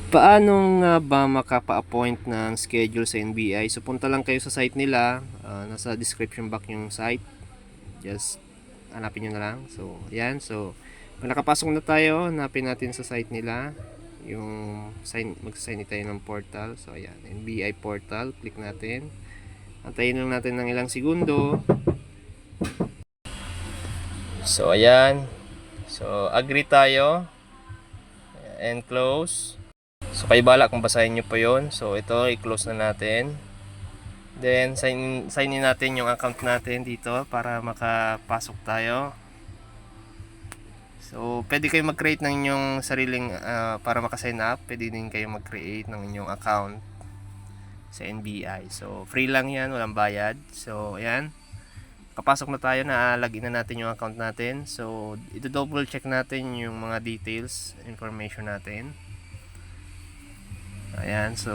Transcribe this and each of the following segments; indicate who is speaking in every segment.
Speaker 1: Paano nga ba makapa-appoint ng schedule sa NBI? So punta lang kayo sa site nila, nasa description box yung site. Just hanapin nyo na lang. So yan, so pag nakapasok na tayo, hanapin natin sa site nila yung magsasign tayo ng portal. So ayan, NBI portal, click natin. Antayin lang natin ng ilang segundo. So ayan, so agree tayo and close. So kayo bala kung basahin nyo po yun. So ito, i-close na natin. Then sign in natin yung account natin dito para makapasok tayo. So pwede kayo mag-create ng inyong sariling para makasign up. Pwede din kayo mag-create ng inyong account sa NBI. So free lang yan, walang bayad. So ayan, kapasok na tayo, na-login na natin yung account natin. So ito double check natin yung mga details, information natin. Ayan, so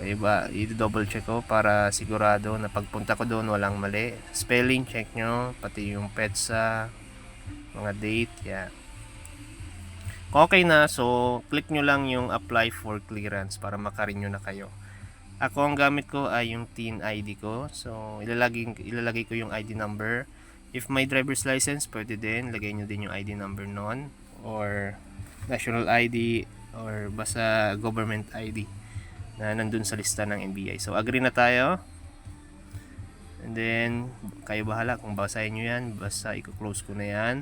Speaker 1: kayo ba, i-double check ko para sigurado na pagpunta ko doon walang mali. Spelling check nyo, pati yung petsa, mga date, yan. Okay na, so click nyo lang yung apply for clearance para makarenew na kayo. Ako ang gamit ko ay yung TIN ID ko. So ilalagay ko yung ID number. If may driver's license, pwede din, lagay nyo din yung ID number nun, or national ID, or basta government ID na nandun sa lista ng NBI. So agree na tayo. And then kayo bahala kung basahin nyo yan. Basta i-close ko na yan.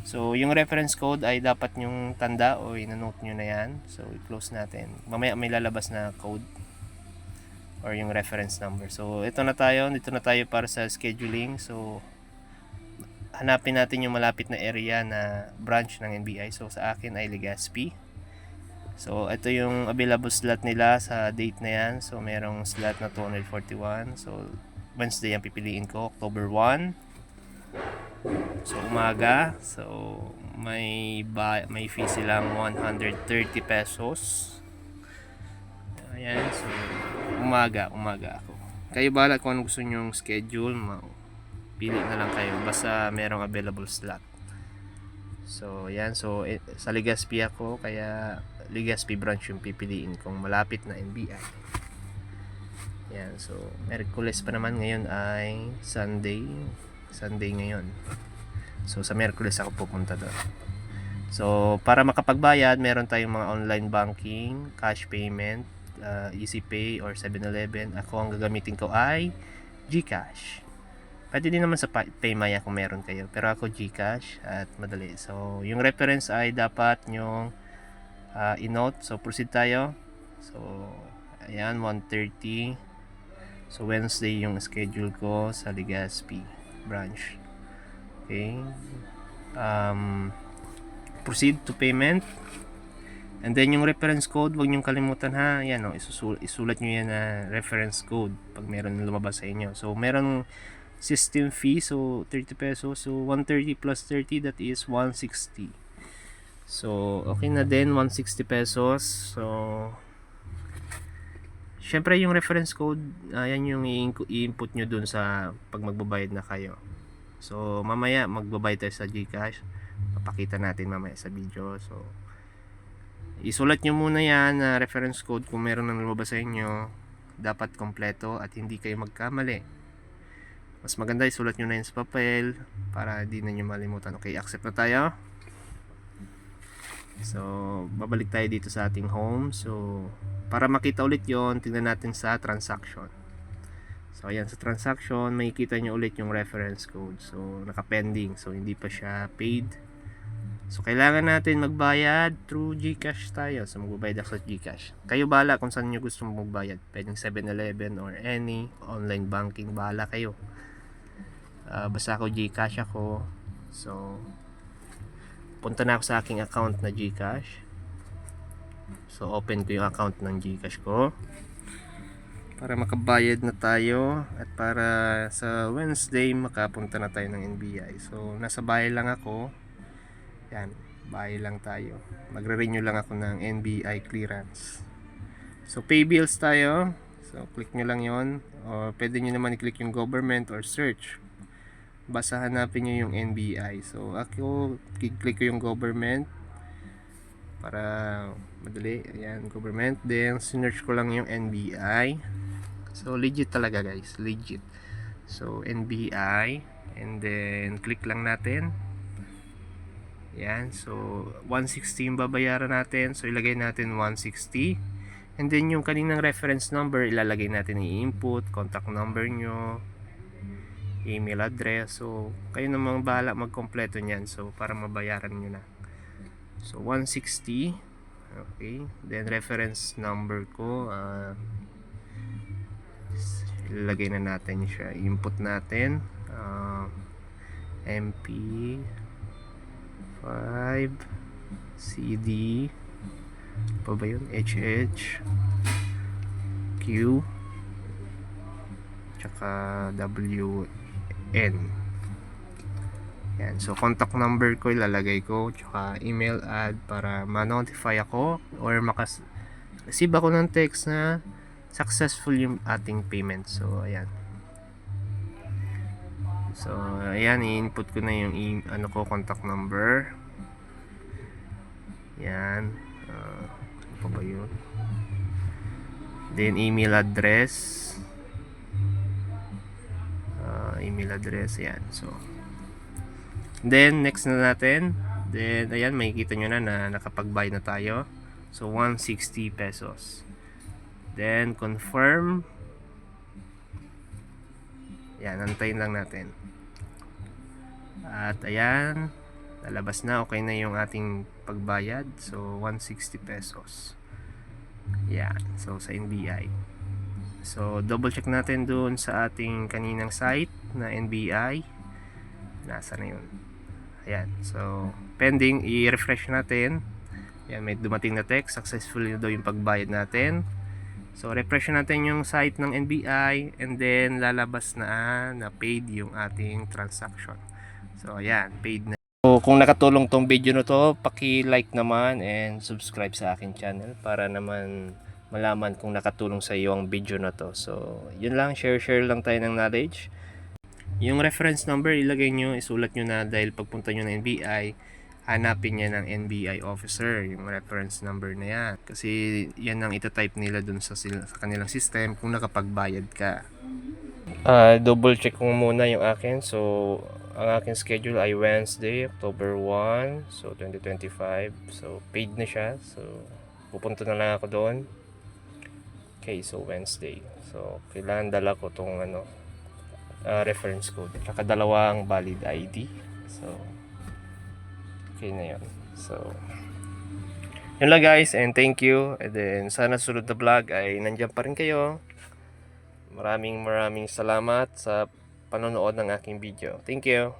Speaker 1: So yung reference code ay dapat yung tanda o ina-note nyo na yan. So i-close natin. Mamaya may lalabas na code or yung reference number. So ito na tayo. Dito na tayo para sa scheduling. So hanapin natin yung malapit na area na branch ng NBI. So sa akin ay Legazpi. So ito yung available slot nila sa date na yan. So merong slot na 241. So Wednesday ang pipiliin ko, October 1. So umaga. So may fee silang 130 pesos. Ayan, so umaga ako. Kayo bahala kung ano gusto nyong schedule, pili na lang kayo basta merong available slot. So yan, so sa Legazpi ako, kaya Legazpi branch yung pipiliin kung malapit na NBI. Yan, so Merkules pa naman, ngayon ay Sunday ngayon. So sa Merkules ako pupunta doon. So para makapagbayad, meron tayong mga online banking, cash payment, Easy Pay or 7-Eleven. Ako ang gagamitin ko ay GCash. Pwede din naman sa Paymaya kung meron kayo, pero ako GCash at madali. So yung reference ay dapat nyong i-note. So proceed tayo. So ayan, 1:30. So Wednesday yung schedule ko sa Legazpi branch. Okay, proceed to payment. And then yung reference code, wag niyong kalimutan ha. Yan o, isulat niyo yan na reference code pag meron lumabas sa inyo. So meron system fee, so 30 pesos. So 130 plus 30, that is 160. So okay na din, 160 pesos. So syempre yung reference code, yan yung i-input nyo dun sa pag magbabayad na kayo. So mamaya magbabayad tayo sa GCash, papakita natin mamaya sa video. So isulat nyo muna yan na reference code kung meron nang lumabas sa inyo, dapat kompleto at hindi kayo magkamali. Mas maganda isulat nyo na yun sa papel para hindi na nyo malimutan. Okay, accept na tayo. So babalik tayo dito sa ating home. So para makita ulit yon, tingnan natin sa transaction. So ayan, sa transaction makikita nyo ulit yung reference code. So naka-pending, so hindi pa siya paid. So kailangan natin magbayad through GCash tayo. So magbabayad ako sa GCash. Kayo bahala kung saan nyo gusto magbayad. Pwedeng 7-Eleven or any online banking, bahala kayo. Basta ako GCash ako. So punta na ako sa aking account na GCash. So open ko yung account ng GCash ko para makabayad na tayo at para sa Wednesday makapunta na tayo ng NBI. So nasa bahay lang ako. Yan, bahay lang tayo. Magre-renew lang ako ng NBI clearance. So pay bills tayo. So click nyo lang yon, o pwede nyo naman i-click yung government or search. Basta hanapin nyo yung NBI. So ako, click ko yung government. para madali. Ayan, government. Then sinearch ko lang yung NBI. So legit talaga guys, legit. So NBI, and then click lang natin. Yan, so 160 yung babayaran natin. So ilagay natin 160. And then yung kaninang reference number, ilalagay natin i-input, contact number nyo, email address. So kayo namang bahala magkompleto niyan. So para mabayaran nyo na. So 160. Okay. Then reference number ko, ilalagay na natin siya. Input natin. MP 5 CD pa ba yun? HH Q tsaka WN. Yan. So contact number ko ilalagay ko, tsaka email ad para ma-notify ako or receive ako ng text na successful yung ating payment. So ayan. So ayan, i-input ko na yung contact number. Yan. Ano pa ba yun? Then email address. Email address, yan. So then next na natin. Then ayan, makikita nyo na nakapag-buy na tayo. So 160 pesos. Then confirm. Yan, antayin lang natin. At ayan, lalabas na, okay na yung ating pagbayad. So 160 pesos. Yan, so sa NBI. So double check natin doon sa ating kaninang site na NBI. Nasa na yun? Ayan, so pending, i-refresh natin. Ayan, may dumating na text, successfully daw yung pagbayad natin. So refresh natin yung site ng NBI, and then lalabas na paid yung ating transaction. So ayan, paid na. So kung nakatulong tong video na to, paki-like naman and subscribe sa akin channel para naman malaman kung nakatulong sa iyo ang video na to. So yun lang, share lang tayo ng knowledge. Yung reference number ilagay nyo, isulat nyo na, dahil pagpunta nyo ng NBI, hanapin niya ng NBI officer yung reference number na yan, kasi yan ang itatype nila dun sa kanilang system kung nakapagbayad ka. Double check ko muna yung akin. So ang aking schedule ay Wednesday, October 1, so 2025. So paid na siya, so pupunta na lang ako doon. Okay, so Wednesday, so kailangan dala ko tong reference code, tsaka dalawang valid ID. So okay na yun. So yun lang guys, and thank you. And then sana sunod na vlog ay nandiyan pa rin kayo. Maraming salamat sa panonood ng aking video. Thank you.